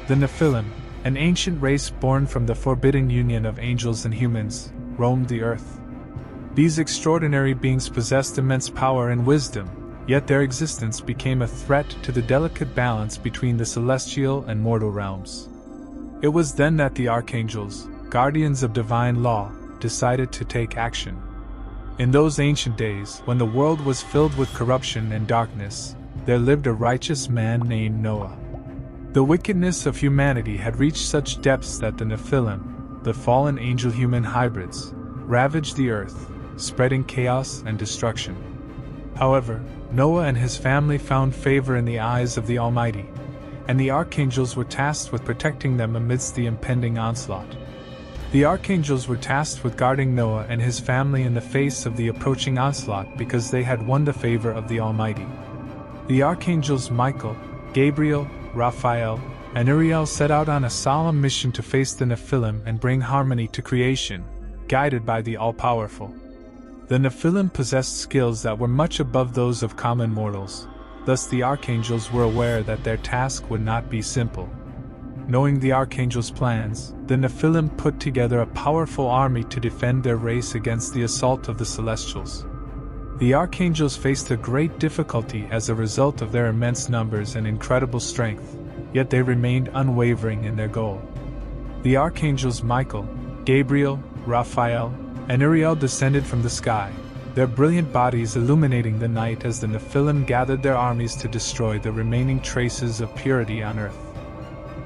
The Nephilim, an ancient race born from the forbidden union of angels and humans, roamed the earth. These extraordinary beings possessed immense power and wisdom, yet their existence became a threat to the delicate balance between the celestial and mortal realms. It was then that the archangels, guardians of divine law, decided to take action. In those ancient days, when the world was filled with corruption and darkness, there lived a righteous man named Noah. The wickedness of humanity had reached such depths that the Nephilim, the fallen angel-human hybrids, ravaged the earth, spreading chaos and destruction. However, Noah and his family found favor in the eyes of the Almighty, and the archangels were tasked with protecting them amidst the impending onslaught. The archangels were tasked with guarding Noah and his family in the face of the approaching onslaught because they had won the favor of the Almighty. The archangels Michael, Gabriel, Raphael, and Uriel set out on a solemn mission to face the Nephilim and bring harmony to creation, guided by the All-Powerful. The Nephilim possessed skills that were much above those of common mortals, thus the archangels were aware that their task would not be simple. Knowing the archangels' plans, the Nephilim put together a powerful army to defend their race against the assault of the celestials. The archangels faced a great difficulty as a result of their immense numbers and incredible strength, yet they remained unwavering in their goal. The archangels Michael, Gabriel, Raphael, and Uriel descended from the sky, their brilliant bodies illuminating the night as the Nephilim gathered their armies to destroy the remaining traces of purity on earth.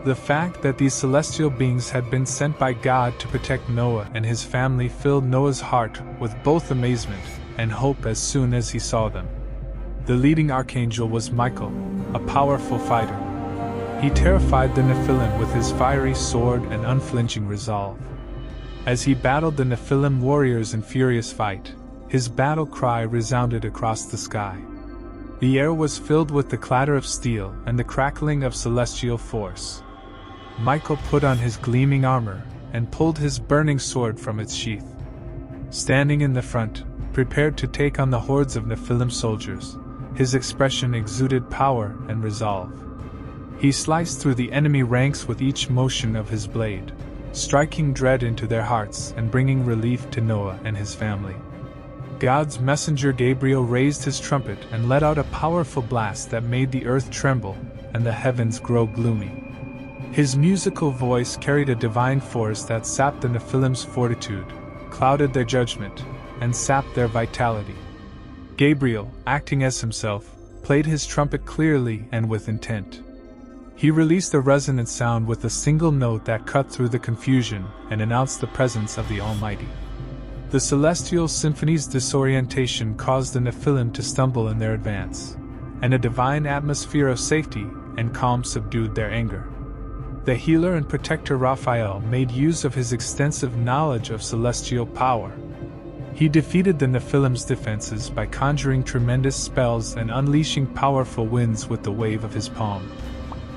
The fact that these celestial beings had been sent by God to protect Noah and his family filled Noah's heart with both amazement and hope as soon as he saw them. The leading archangel was Michael, a powerful fighter. He terrified the Nephilim with his fiery sword and unflinching resolve. As he battled the Nephilim warriors in furious fight, his battle cry resounded across the sky. The air was filled with the clatter of steel and the crackling of celestial force. Michael put on his gleaming armor and pulled his burning sword from its sheath. Standing in the front, prepared to take on the hordes of Nephilim soldiers, his expression exuded power and resolve. He sliced through the enemy ranks with each motion of his blade, striking dread into their hearts and bringing relief to Noah and his family. God's messenger Gabriel raised his trumpet and let out a powerful blast that made the earth tremble and the heavens grow gloomy. His musical voice carried a divine force that sapped the Nephilim's fortitude, clouded their judgment, and sapped their vitality. Gabriel, acting as himself, played his trumpet clearly and with intent. He released a resonant sound with a single note that cut through the confusion and announced the presence of the Almighty. The celestial symphony's disorientation caused the Nephilim to stumble in their advance, and a divine atmosphere of safety and calm subdued their anger. The healer and protector Raphael made use of his extensive knowledge of celestial power. He defeated the Nephilim's defenses by conjuring tremendous spells and unleashing powerful winds with the wave of his palm.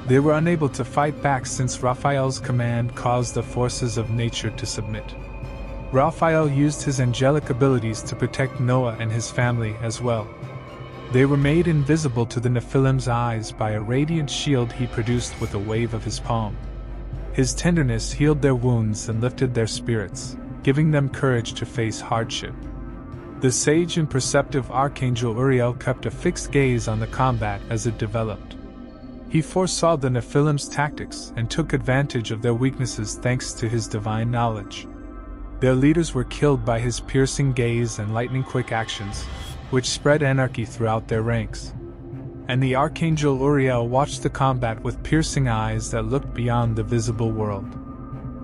They were unable to fight back since Raphael's command caused the forces of nature to submit. Raphael used his angelic abilities to protect Noah and his family as well. They were made invisible to the Nephilim's eyes by a radiant shield he produced with a wave of his palm. His tenderness healed their wounds and lifted their spirits, giving them courage to face hardship. The sage and perceptive Archangel Uriel kept a fixed gaze on the combat as it developed. He foresaw the Nephilim's tactics and took advantage of their weaknesses thanks to his divine knowledge. Their leaders were killed by his piercing gaze and lightning-quick actions, which spread anarchy throughout their ranks. And the Archangel Uriel watched the combat with piercing eyes that looked beyond the visible world.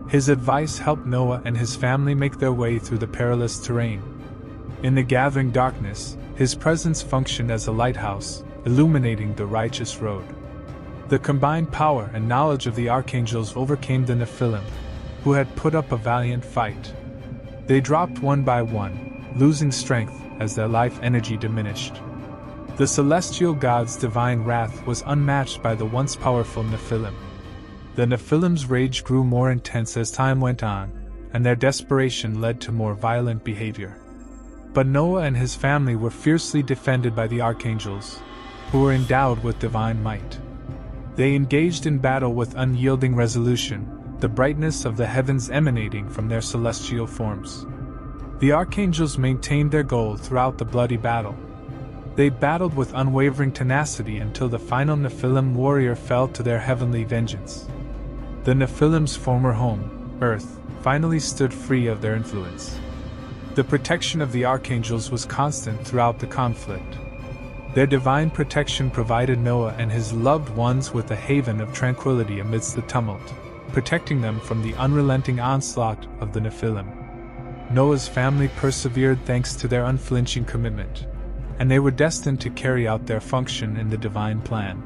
His advice helped Noah and his family make their way through the perilous terrain. In the gathering darkness, his presence functioned as a lighthouse, illuminating the righteous road. The combined power and knowledge of the archangels overcame the Nephilim, who had put up a valiant fight. They dropped one by one, losing strength as their life energy diminished. The celestial god's divine wrath was unmatched by the once powerful Nephilim. The Nephilim's rage grew more intense as time went on, and their desperation led to more violent behavior. But Noah and his family were fiercely defended by the archangels, who were endowed with divine might. They engaged in battle with unyielding resolution, the brightness of the heavens emanating from their celestial forms. The archangels maintained their goal throughout the bloody battle. They battled with unwavering tenacity until the final Nephilim warrior fell to their heavenly vengeance. The Nephilim's former home, Earth, finally stood free of their influence. The protection of the archangels was constant throughout the conflict. Their divine protection provided Noah and his loved ones with a haven of tranquility amidst the tumult, protecting them from the unrelenting onslaught of the Nephilim. Noah's family persevered thanks to their unflinching commitment, and they were destined to carry out their function in the divine plan.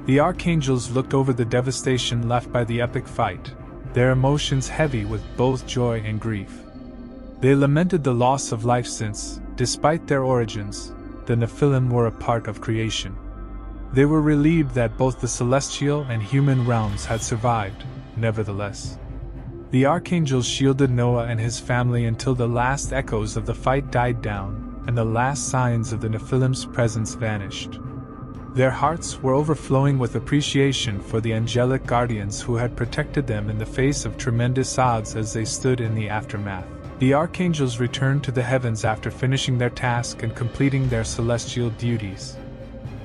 The archangels looked over the devastation left by the epic fight, their emotions heavy with both joy and grief. They lamented the loss of life since, despite their origins, the Nephilim were a part of creation. They were relieved that both the celestial and human realms had survived, nevertheless. The archangels shielded Noah and his family until the last echoes of the fight died down and the last signs of the Nephilim's presence vanished. Their hearts were overflowing with appreciation for the angelic guardians who had protected them in the face of tremendous odds as they stood in the aftermath. The archangels returned to the heavens after finishing their task and completing their celestial duties.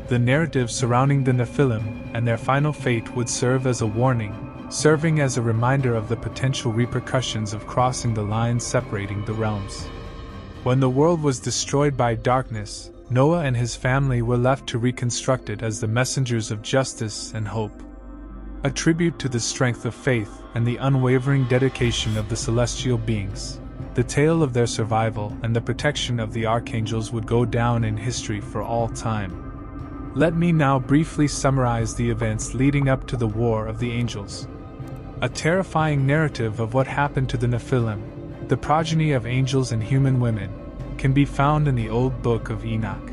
The narrative surrounding the Nephilim and their final fate would serve as a warning, serving as a reminder of the potential repercussions of crossing the line separating the realms. When the world was destroyed by darkness, Noah and his family were left to reconstruct it as the messengers of justice and hope. A tribute to the strength of faith and the unwavering dedication of the celestial beings, the tale of their survival and the protection of the archangels would go down in history for all time. Let me now briefly summarize the events leading up to the War of the Angels. A terrifying narrative of what happened to the Nephilim, the progeny of angels and human women, can be found in the old Book of Enoch.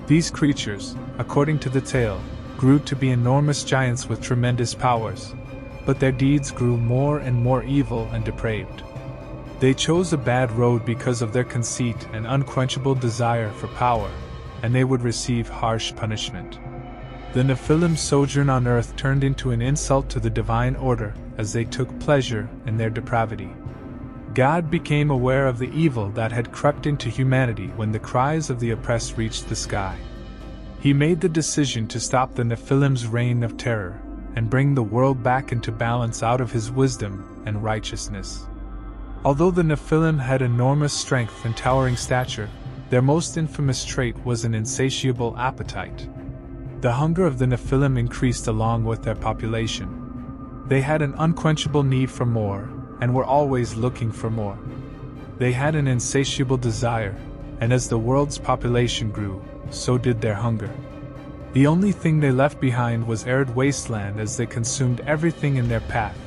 These creatures, according to the tale, grew to be enormous giants with tremendous powers, but their deeds grew more and more evil and depraved. They chose a bad road because of their conceit and unquenchable desire for power, and they would receive harsh punishment. The Nephilim's sojourn on earth turned into an insult to the divine order as they took pleasure in their depravity. God became aware of the evil that had crept into humanity when the cries of the oppressed reached the sky. He made the decision to stop the Nephilim's reign of terror and bring the world back into balance out of his wisdom and righteousness. Although the Nephilim had enormous strength and towering stature, their most infamous trait was an insatiable appetite. The hunger of the Nephilim increased along with their population. They had an unquenchable need for more, and were always looking for more. They had an insatiable desire, and as the world's population grew, so did their hunger. The only thing they left behind was arid wasteland as they consumed everything in their path,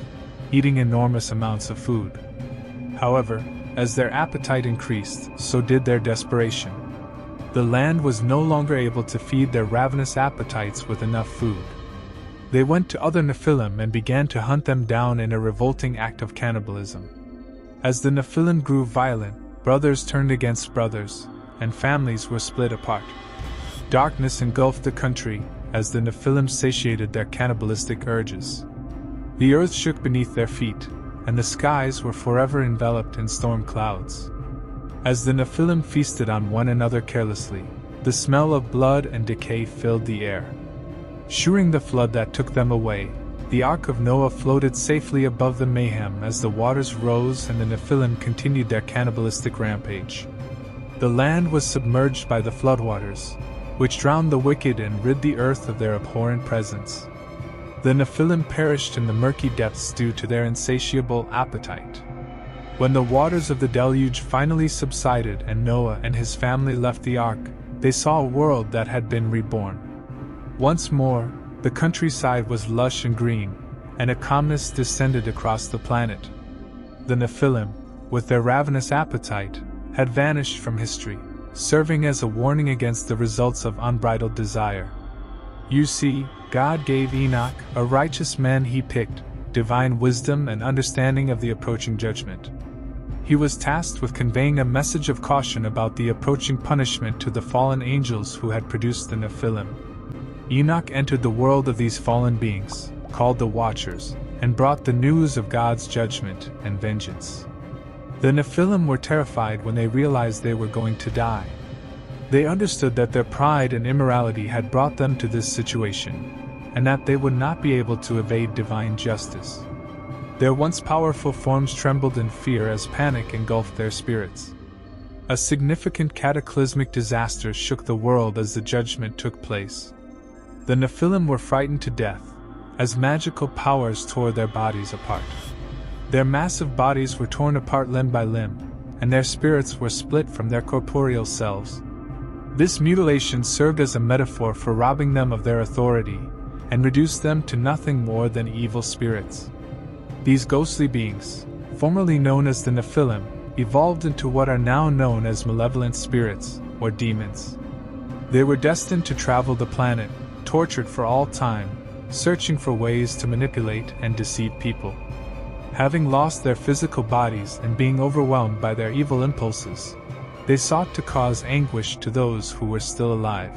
eating enormous amounts of food. However, as their appetite increased, so did their desperation. The land was no longer able to feed their ravenous appetites with enough food. They went to other Nephilim and began to hunt them down in a revolting act of cannibalism. As the Nephilim grew violent, brothers turned against brothers, and families were split apart. Darkness engulfed the country as the Nephilim satiated their cannibalistic urges. The earth shook beneath their feet, and the skies were forever enveloped in storm clouds. As the Nephilim feasted on one another carelessly, the smell of blood and decay filled the air. Shooing the flood that took them away, the Ark of Noah floated safely above the mayhem as the waters rose and the Nephilim continued their cannibalistic rampage. The land was submerged by the floodwaters, which drowned the wicked and rid the earth of their abhorrent presence. The Nephilim perished in the murky depths due to their insatiable appetite. When the waters of the deluge finally subsided and Noah and his family left the ark, they saw a world that had been reborn. Once more, the countryside was lush and green, and a calmness descended across the planet. The Nephilim, with their ravenous appetite, had vanished from history, serving as a warning against the results of unbridled desire. You see, God gave Enoch, a righteous man he picked, divine wisdom and understanding of the approaching judgment. He was tasked with conveying a message of caution about the approaching punishment to the fallen angels who had produced the Nephilim. Enoch entered the world of these fallen beings, called the Watchers, and brought the news of God's judgment and vengeance. The Nephilim were terrified when they realized they were going to die. They understood that their pride and immorality had brought them to this situation, and that they would not be able to evade divine justice. Their once powerful forms trembled in fear as panic engulfed their spirits. A significant cataclysmic disaster shook the world as the judgment took place. The Nephilim were frightened to death, as magical powers tore their bodies apart. Their massive bodies were torn apart limb by limb, and their spirits were split from their corporeal selves. This mutilation served as a metaphor for robbing them of their authority, and reduced them to nothing more than evil spirits. These ghostly beings, formerly known as the Nephilim, evolved into what are now known as malevolent spirits, or demons. They were destined to travel the planet, tortured for all time, searching for ways to manipulate and deceive people. Having lost their physical bodies and being overwhelmed by their evil impulses, they sought to cause anguish to those who were still alive.